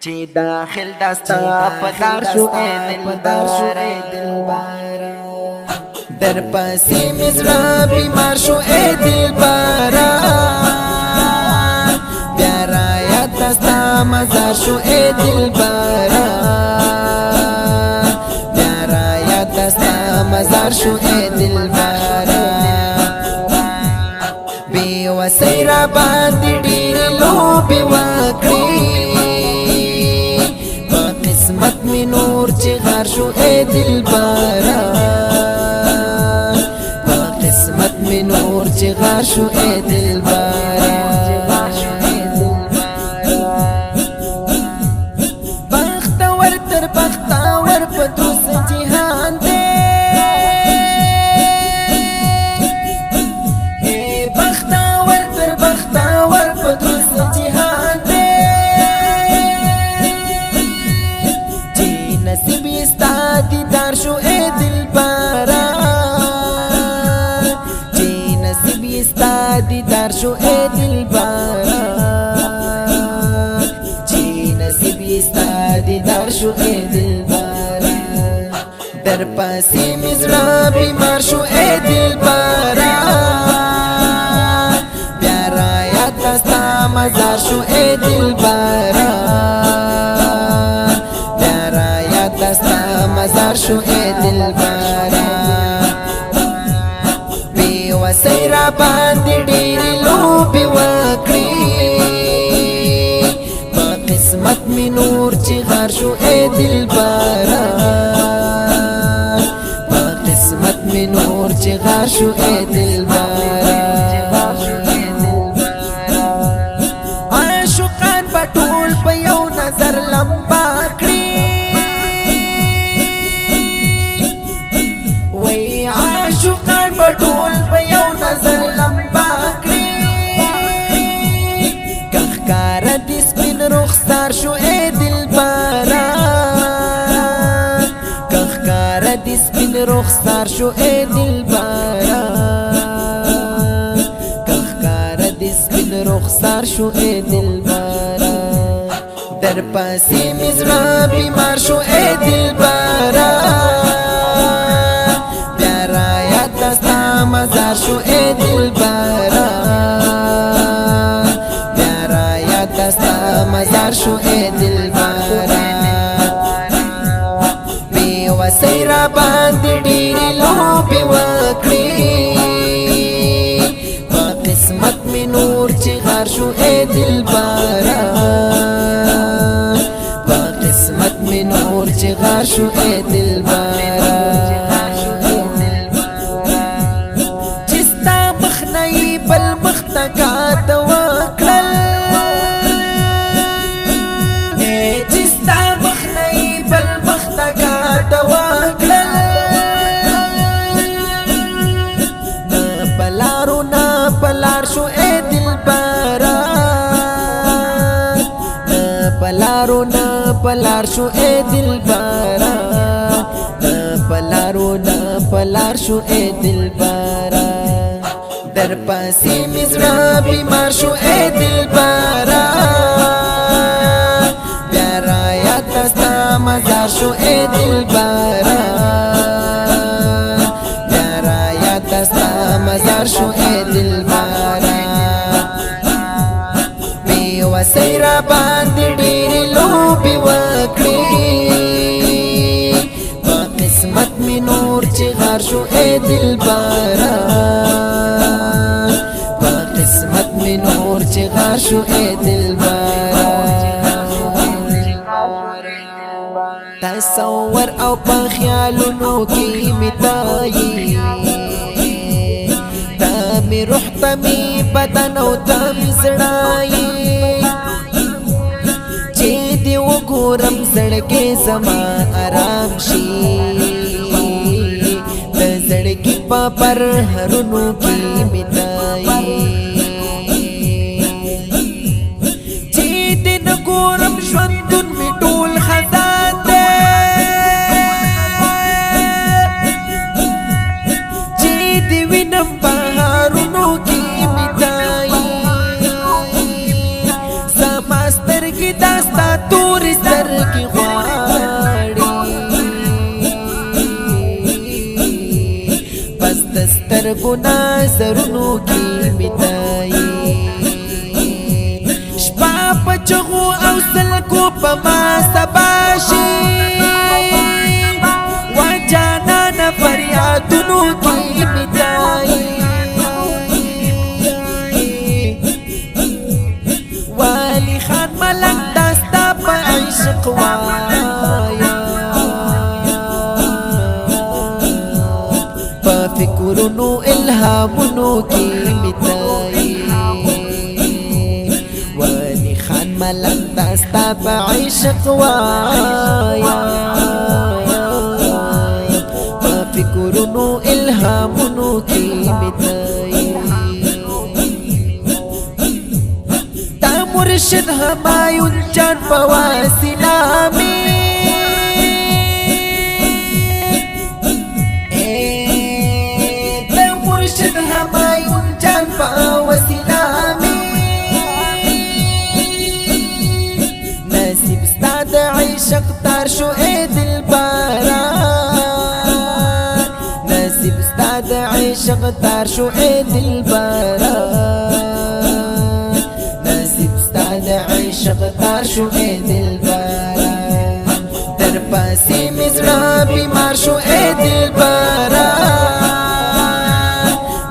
چې داخل دستا پدار شو اے دلبار در پسې مزړه بیمار شو اے دلبار بیا را یاد دستا مزار شو اے دلبار بیا را یاد دستا مزار شو اے دلبار بی وسی را باندې ډېر لوبې وکړې قسمت می نور چغار شو اے دلبارا قسمت می نور چغار شو اے دلبارا بختور تر بختور پدوس جہان دے بختور تر بختور پدوس جہان دے نصیب استا دیدار شو اے دلبارا جی نصیب استا دیدار شو اے دلبارا جی نصیب استا دیدار شو اے دلبارا در پاسی مزړه بیمار شو اے دلبارا بیا را یاد دستا مزار شو اے دلبارا دستا مزار شو اے دلبارا بی وسی را باندې ډېرې لوبې وکړې په قسمت می نور چغار شو اے دلبارا په قسمت می نور چغار شو اے دلبارا عاشقان په ټول په یو نظر لمبا کړي عاشقان بټول په یو نظر لمبا کړی کخکار د سپین رخسار شو اے دلبارا کخکار د سپین رخسار شو اے دلبارا کخکار د سپین رخسار شو اے دلبارا در پسې مزړه بیمار شو اے دلبارا مزار شو اے دلبارا بیا را یاد دستا مزار شو اے دلبارا بی وسی را باندې ډېرې لوبې وکړې په قسمت می نور چغار شو اے دلبارا په قسمت می نور چغار شو اے دلبارا بل مختگات وکړل چستا مخنی بل مختگات وکړل پلارو نا پلار شو اے دلبارا پلارو نا پلار شو اے دلبارا پلارو نا پلار شو اے دلبارا در پاسی مزړه بیمار شو اے دلبارا بیا را یاد دستا مزار شو اے دلبارا بیا را یاد دستا مزار شو اے دلبارا بی وسی را باندې ډېرې لوبې وکړې په قسمت می نور چغار شو اے دلبارا قسمت می نور چغار شو اے دلبارا تصور او په خیالونو کې میتایي تا می روح ته می بدن او ته می زړایي چې دی وګورم زړګي زما آرام شي د زړګي په پر هرونو کې میتایي ګورم ژوندون می ټول خزان دی چې دی وینم بهارونو کې میتایي زما سترګې داس ستا تورې سترګې غواړي بس د سترګو نظرونو کې مې تایي شپه په چغو او سلګو په ما سبا شي وا جانانه فریادونو کې مې تایي والی خان ملنګ دا ستا په عشق وایا په فکرونو الهامونو کې مې تایي والی خان ملنګ دا ستا په عشق وایا په فکرونو الهامونو کې مې تایي مرشد همایون جان په وسیله مې د مرشد همایون جان په وسیله مې نصیب ستا د عشق تار شو ای دلبره نصیب ستا د عشق تار شو ای دلبره عشق تار شو ای دلبرا در پاسی مزرا بیمار شو ای دلبرا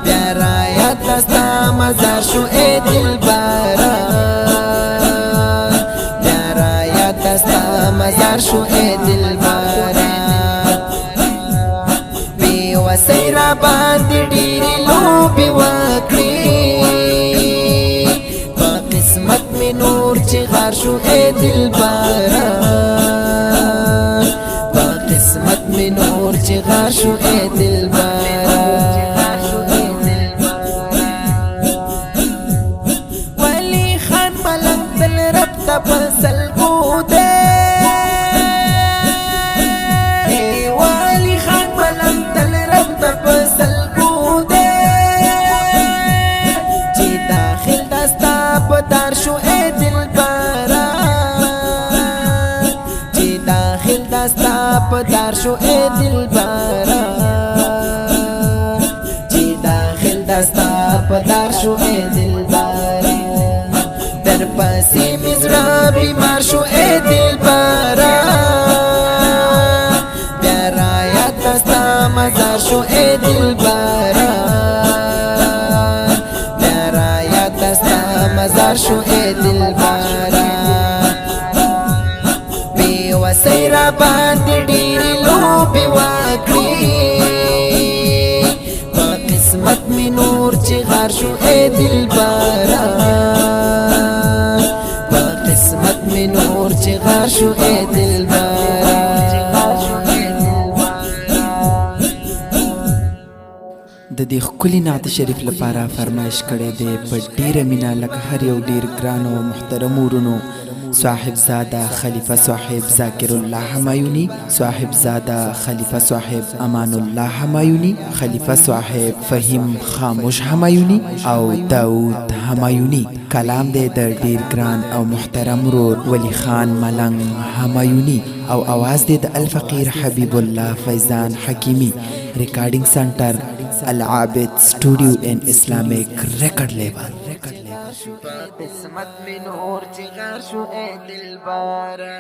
پیارا یاد دستا مزار شو ای دلبرا پیارا یاد دستا مزار شو ای دلبرا بی وسی را باندې ډیری لوبې وکړې قسمت میں نور چغار شو اے دلبرا با قسمت میں نور چغار شو اے دلبرا ولی خان ملنگ دل رب تا پسل کو دے ولی خان ملنگ دل رب تا پسل کو دے چی داخل دستا پدار شو اے دلبرا جی داخل دستا پدار شو اے دلبرا جی داخل دستا پدار شو اے دلبرا در پاسی مزرا بیمار شو اے دلبرا پیارا یاد دستا مزار شو اے دلبرا مزار شو اے دلبرا بی وسی را باندې ډیری لوبې وکړې په قسمت می نور چغار شو اے دلبرا په قسمت می نور چغار شو اے دلبرا د دې ښکلي نعت شریف لپاره فرمایش کړی دی په ډیره مینه لکه هر یو ډیر ګران او محترم ورونو صاحبزاده خلیفه صاحب ذاکر الله همایونی صاحبزاده خلیفه صاحب امان الله همایونی خلیفه صاحب فهیم خاموش همایونی او داود همایونی کلام دی د ډیر ګران او محترم ورور ولی خان ملنګ همایونی او आवाज دی د الفقیر حبیب الله فیضان حکیمی ریکارډینګ سنټر العابد سٹوڈیو اینڈ اسلامک ریکارڈ لیبل قسمت میں نور چغار شو اے دلبرا